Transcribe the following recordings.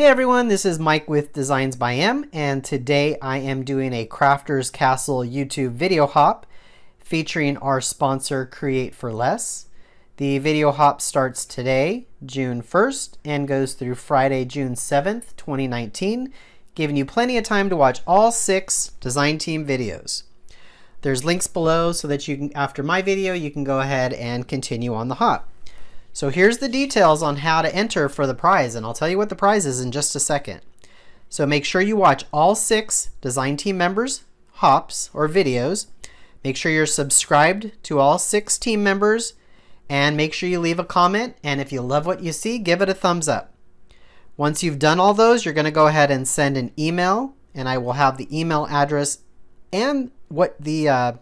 Hey everyone, this is Mike with Designs by M, and today I am doing a Crafter's Castle YouTube video hop featuring our sponsor Create for Less. The video hop starts today, June 1st, and goes through Friday, June 7th, 2019, giving you plenty of time to watch all 6 design team videos. There's links below so that you can, after my video, you can go ahead and continue on the hop. So here's the details on how to enter for the prize, and I'll tell you what the prize is in just a second. So make sure you watch all 6 design team members hops or videos. Make sure you're subscribed to all 6 team members, and make sure you leave a comment, and if you love what you see, give it a thumbs up. Once you've done all those, you're going to go ahead and send an email, and I will have the email address and what the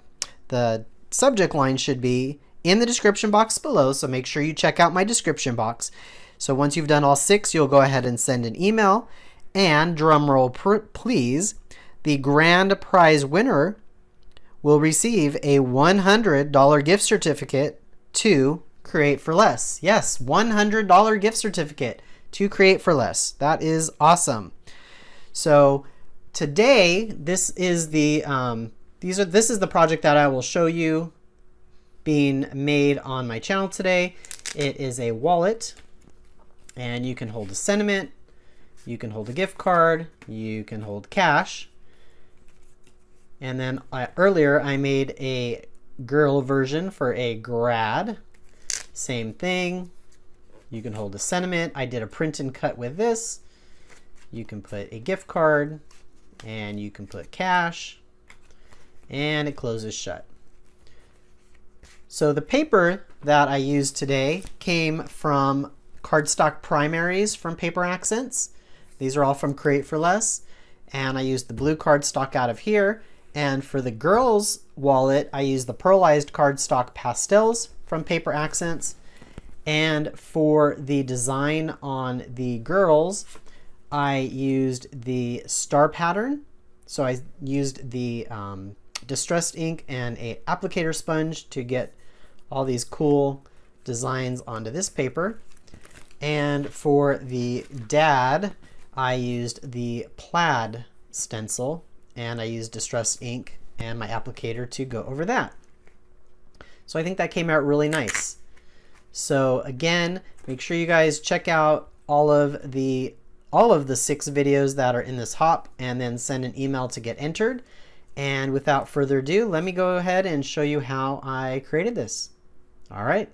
subject line should be in the description box below, so make sure you check out my description box. So once you've done all 6, you'll go ahead and send an email, and drumroll please, the grand prize winner will receive a $100 gift certificate to Create for Less. Yes, $100 gift certificate to Create for Less. That is awesome. So today, this is the project that I will show you being made on my channel today. It is a wallet, and you can hold a sentiment, you can hold a gift card, you can hold cash, and then earlier I made a girl version for a grad. Same thing, you can hold a sentiment. I did a print and cut with this. You can put a gift card, and you can put cash, and it closes shut. So the paper that I used today came from cardstock primaries from Paper Accents. These are all from Create for Less. And I used the blue cardstock out of here. And for the girls' wallet, I used the Pearlized cardstock pastels from Paper Accents. And for the design on the girls, I used the star pattern. So I used the distressed ink and an applicator sponge to get all these cool designs onto this paper. And for the dad, I used the Plaid Stencil, and I used distressed ink and my applicator to go over that. So I think that came out really nice. So again, make sure you guys check out all of the 6 videos that are in this hop, and then send an email to get entered. And without further ado, let me go ahead and show you how I created this. All right.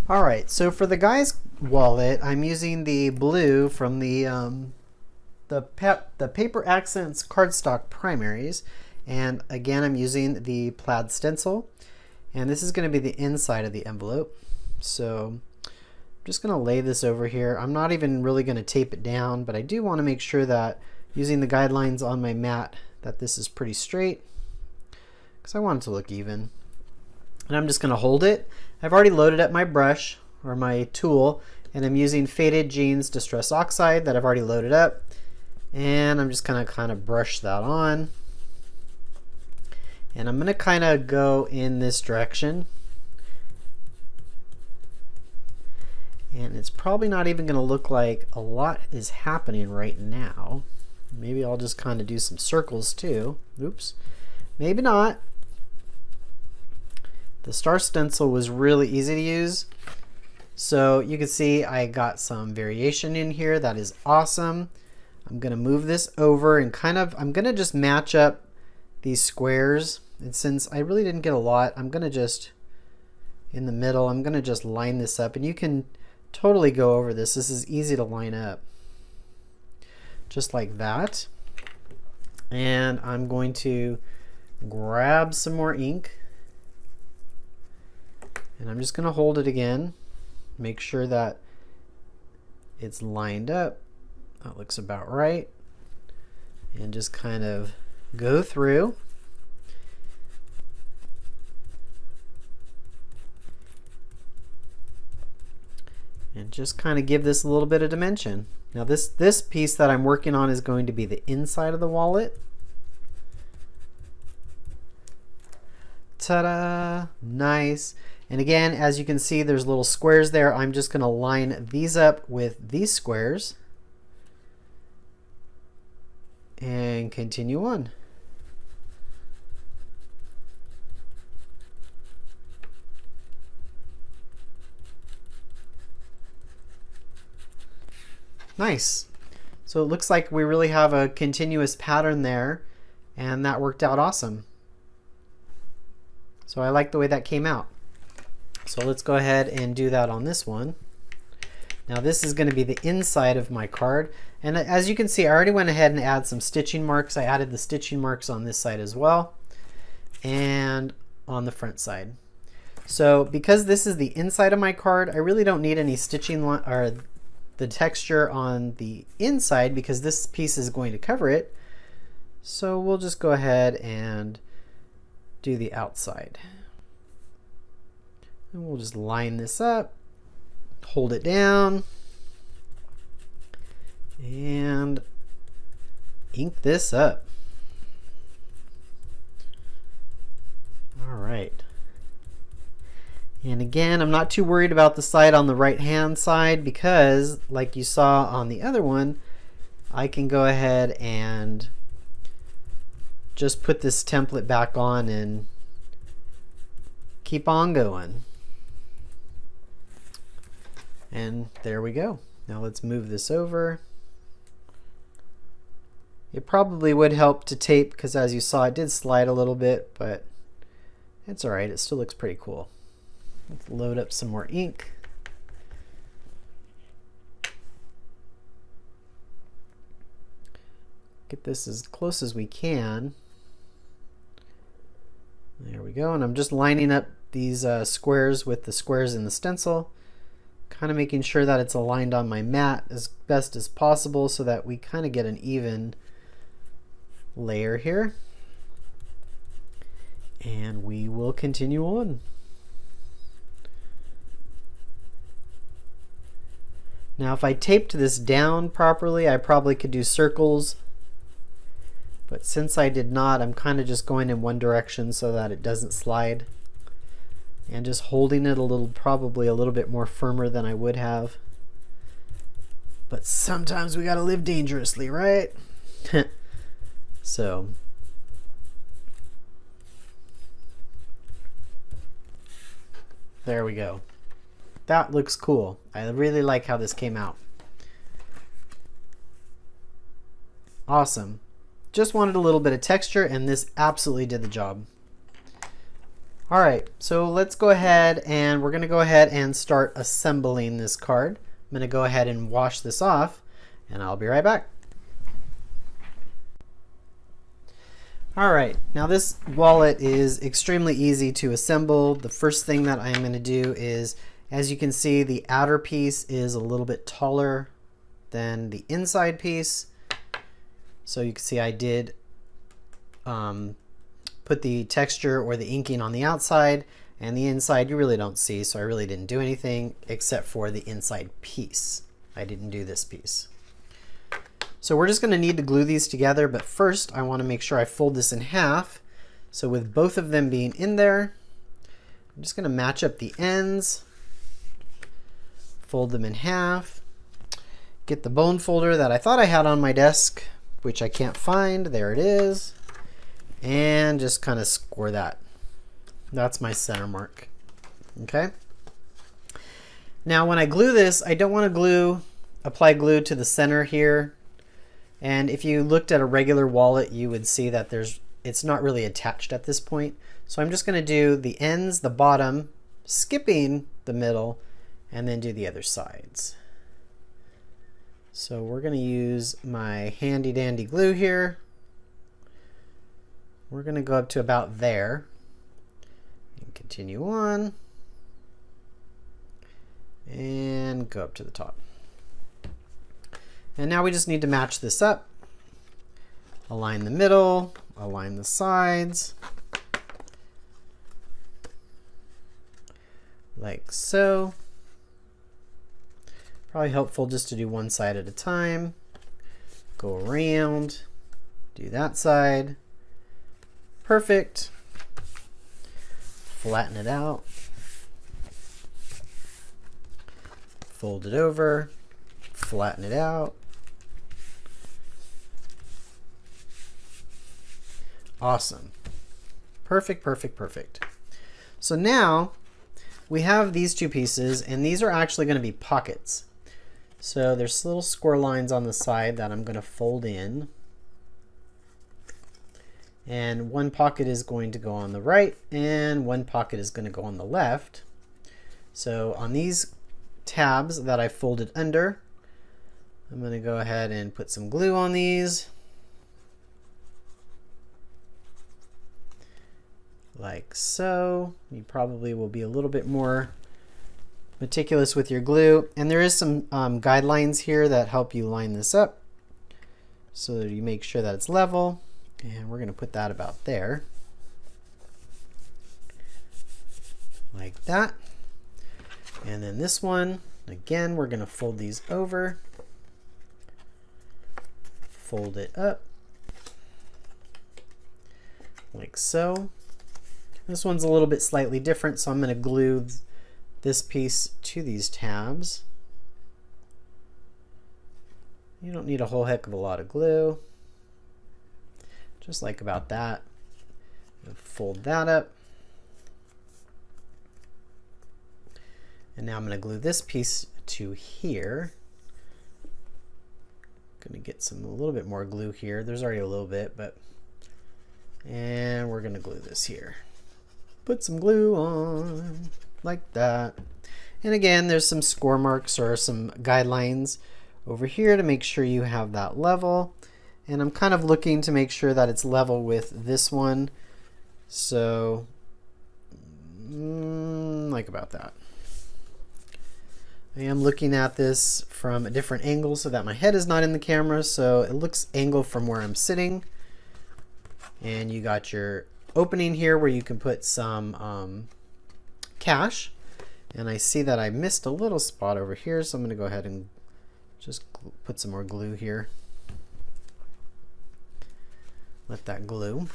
All right, so for the guy's wallet, I'm using the blue from the Paper Accents cardstock primaries. And again, I'm using the Plaid Stencil. And this is going to be the inside of the envelope. So I'm just going to lay this over here. I'm not even really going to tape it down, but I do want to make sure that using the guidelines on my mat that this is pretty straight, because I want it to look even. And I'm just going to hold it. I've already loaded up my brush or my tool, and I'm using Faded Jeans Distress Oxide that I've already loaded up. And I'm just going to kind of brush that on. And I'm going to kind of go in this direction. And it's probably not even going to look like a lot is happening right now. Maybe I'll just kind of do some circles too. Oops. Maybe not. The Stars Stencil was really easy to use. So you can see I got some variation in here. That is awesome. I'm going to move this over and I'm going to just match up these squares. And since I really didn't get a lot, I'm going to just, in the middle, I'm going to just line this up. And you can totally go over this. This is easy to line up. Just like that. And I'm going to grab some more ink. And I'm just going to hold it again. Make sure that it's lined up. That looks about right. And just kind of go through. And just kind of give this a little bit of dimension. Now this piece that I'm working on is going to be the inside of the wallet. Ta-da! Nice. And again, as you can see, there's little squares there. I'm just going to line these up with these squares and continue on. Nice. So it looks like we really have a continuous pattern there, and that worked out awesome. So I like the way that came out. So let's go ahead and do that on this one. Now this is going to be the inside of my card, and as you can see, I already went ahead and added some stitching marks. I added the stitching marks on this side as well, and on the front side. So because this is the inside of my card, I really don't need any stitching or the texture on the inside because this piece is going to cover it. So we'll just go ahead and do the outside. And we'll just line this up, hold it down, and ink this up. All right. And again, I'm not too worried about the side on the right hand side because, like you saw on the other one, I can go ahead and just put this template back on and keep on going. And there we go. Now let's move this over. It probably would help to tape because, as you saw, it did slide a little bit, but it's all right. It still looks pretty cool. Let's load up some more ink. Get this as close as we can. There we go. And I'm just lining up these squares with the squares in the stencil, kind of making sure that it's aligned on my mat as best as possible so that we kind of get an even layer here. And we will continue on. Now if I taped this down properly, I probably could do circles, but since I did not, I'm kind of just going in one direction so that it doesn't slide, and just holding it a little, probably a little bit more firmer than I would have. But sometimes we gotta live dangerously, right? So there we go. That looks cool. I really like how this came out. Awesome. Just wanted a little bit of texture, and this absolutely did the job. All right, so let's go ahead and we're going to go ahead and start assembling this card. I'm going to go ahead and wash this off, and I'll be right back. All right, now this wallet is extremely easy to assemble. The first thing that I'm going to do is, as you can see, the outer piece is a little bit taller than the inside piece. So you can see I did put the texture or the inking on the outside, and the inside you really don't see, so I really didn't do anything except for the inside piece. I didn't do this piece. So we're just going to need to glue these together, but first I want to make sure I fold this in half. So with both of them being in there, I'm just going to match up the ends, fold them in half, get the bone folder that I thought I had on my desk, which I can't find. There it is. And just kind of score that. That's my center mark. Okay. Now when I glue this, I don't want to apply glue to the center here. And if you looked at a regular wallet, you would see that it's not really attached at this point. So I'm just going to do the ends, the bottom, skipping the middle, and then do the other sides. So we're going to use my handy dandy glue here. We're going to go up to about there and continue on and go up to the top. And now we just need to match this up. Align the middle, align the sides, like so. Probably helpful just to do one side at a time. Go around, do that side. Perfect. Flatten it out. fold it over, flatten it out. Awesome. Perfect, perfect, perfect. So now we have these two pieces, and these are actually going to be pockets. So there's little score lines on the side that I'm going to fold in. And one pocket is going to go on the right, and one pocket is going to go on the left. So on these tabs that I folded under, I'm going to go ahead and put some glue on these. Like so. You probably will be a little bit more meticulous with your glue. And there is some guidelines here that help you line this up so that you make sure that it's level. And we're going to put that about there. Like that. And then this one, again, we're going to fold these over. Fold it up. Like so. This one's a little bit slightly different, so I'm going to glue this piece to these tabs. You don't need a whole heck of a lot of glue. Just like about that. Fold that up. And now I'm going to glue this piece to here. Going to get a little bit more glue here. There's already a little bit, and we're going to glue this here. Put some glue on like that. And again, there's some score marks or some guidelines over here to make sure you have that level. And I'm kind of looking to make sure that it's level with this one. So like about that. I am looking at this from a different angle so that my head is not in the camera, so it looks angled from where I'm sitting. And you got your opening here where you can put some cash. And I see that I missed a little spot over here, so I'm going to go ahead and just put some more glue here. Let that glue.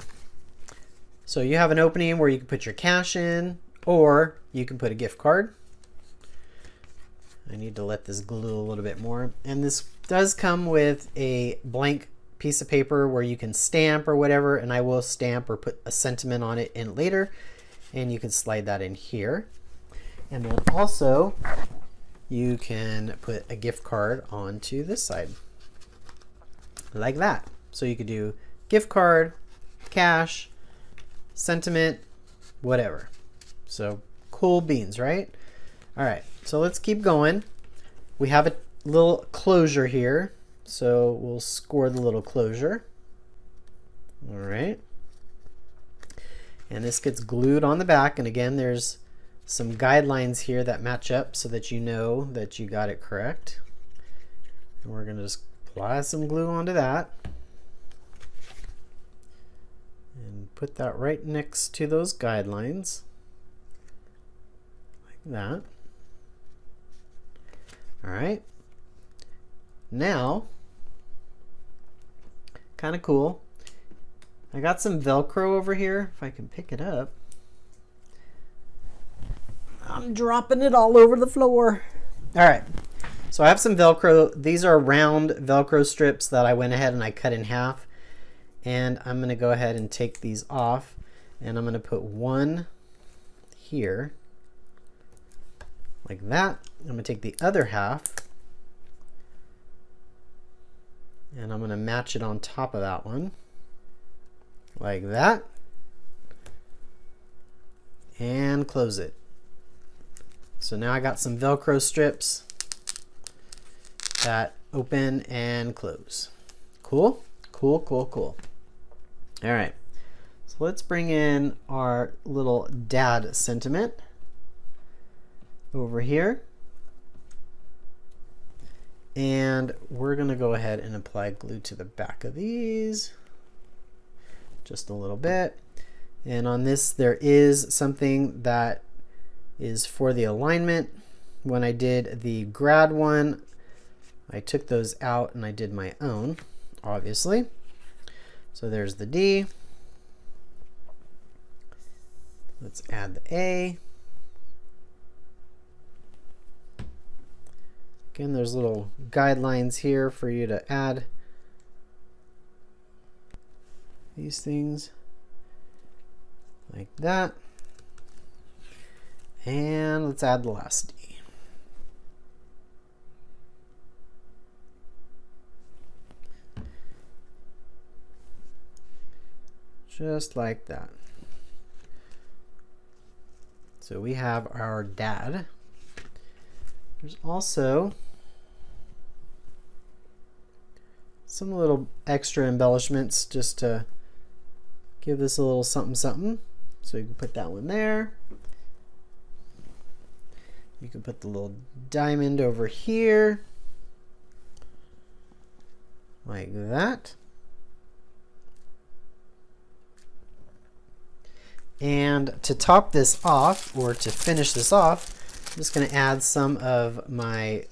So you have an opening where you can put your cash in, or you can put a gift card. I need to let this glue a little bit more. And this does come with a blank piece of paper where you can stamp or whatever, and I will stamp or put a sentiment on it in later, and you can slide that in here. And then also you can put a gift card onto this side like that. So you could do gift card, cash, sentiment, whatever. So cool beans, right? All right, so let's keep going. We have a little closure here, so we'll score the little closure. All right. And this gets glued on the back, and again, there's some guidelines here that match up so that you know that you got it correct. And we're going to just apply some glue onto that. And put that right next to those guidelines. Like that. All right. Now, kind of cool. I got some Velcro over here. If I can pick it up. I'm dropping it all over the floor. All right. So I have some Velcro. These are round Velcro strips that I went ahead and I cut in half. And I'm going to go ahead and take these off. And I'm going to put one here. Like that. I'm going to take the other half. And I'm going to match it on top of that one. Like that. And close it. So now I got some Velcro strips that open and close. Cool? Cool, cool, cool. All right. So let's bring in our little dad sentiment over here. And we're going to go ahead and apply glue to the back of these. Just a little bit. And on this, there is something that is for the alignment. When I did the grad one, I took those out and I did my own, obviously. So there's the D. Let's add the A. Again, there's little guidelines here for you to add these things like that. And let's add the last D. Just like that. So we have our dad. There's also some little extra embellishments just to give this a little something something. So you can put that one there. You can put the little diamond over here like that. And to top this off, or to finish this off, I'm just going to add some of my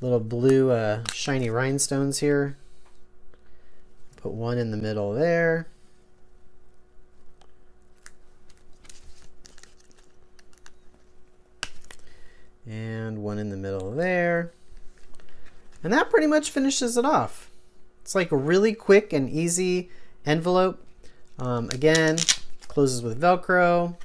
little blue shiny rhinestones here. Put one in the middle there. And one in the middle there. And that pretty much finishes it off. It's like a really quick and easy envelope. Again, closes with Velcro.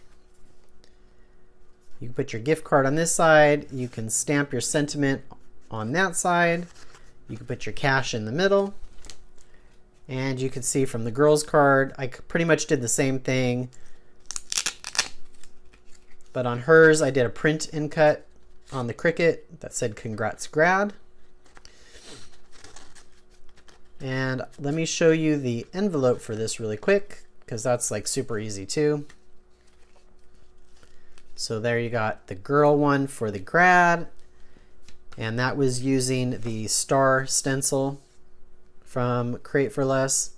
You can put your gift card on this side. You can stamp your sentiment on that side. You can put your cash in the middle. And you can see from the girl's card, I pretty much did the same thing. But on hers, I did a print and cut on the Cricut that said "Congrats Grad." And let me show you the envelope for this really quick, because that's like super easy too. So there you got the girl one for the grad, and that was using the Stars Stencil from Create for Less.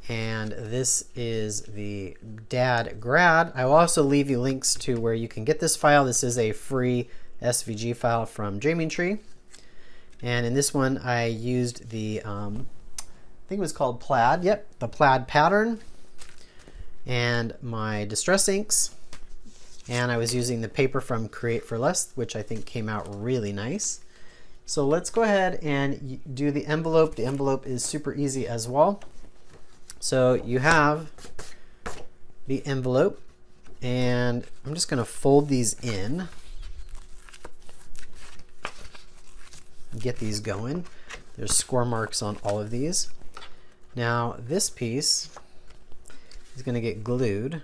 And this is the dad grad. I will also leave you links to where you can get this file. This is a free SVG file from Dreaming Tree. And in this one, I used the, I think it was called Plaid. Yep, the Plaid pattern. And my distress inks. And I was using the paper from Create for Less, which I think came out really nice. So let's go ahead and do the envelope. The envelope is super easy as well. So you have the envelope, and I'm just going to fold these in. Get these going. There's score marks on all of these. Now this piece is going to get glued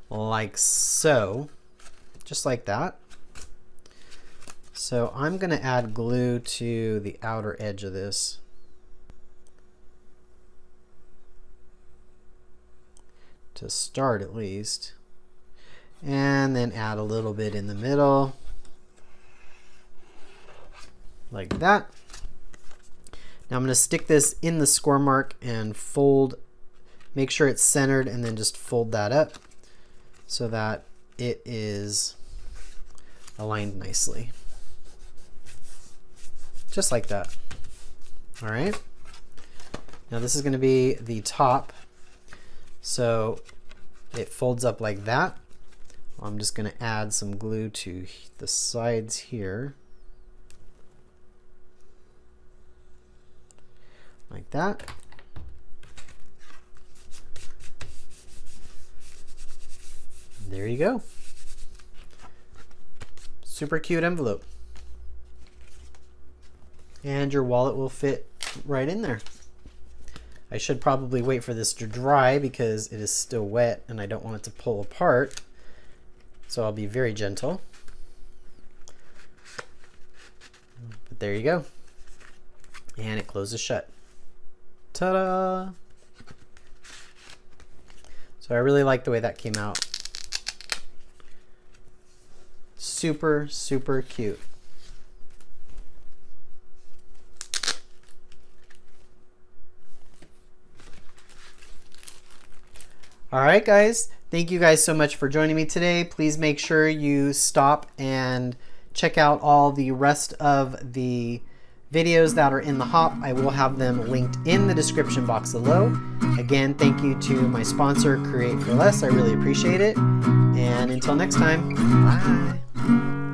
like so, just like that. So I'm going to add glue to the outer edge of this. To start at least. And then add a little bit in the middle. Like that. Now I'm going to stick this in the score mark and fold, make sure it's centered, and then just fold that up so that it is aligned nicely. Just like that. All right. Now this is going to be the top. So it folds up like that. I'm just going to add some glue to the sides here. Like that. There you go. Super cute envelope. And your wallet will fit right in there. I should probably wait for this to dry because it is still wet and I don't want it to pull apart. So I'll be very gentle. But there you go. And it closes shut. Ta-da! So I really like the way that came out. Super, super cute. All right, guys. Thank you guys so much for joining me today. Please make sure you stop and check out all the rest of the videos that are in the hop. I will have them linked in the description box below. Again, thank you to my sponsor, Create for Less. I really appreciate it. And until next time, bye.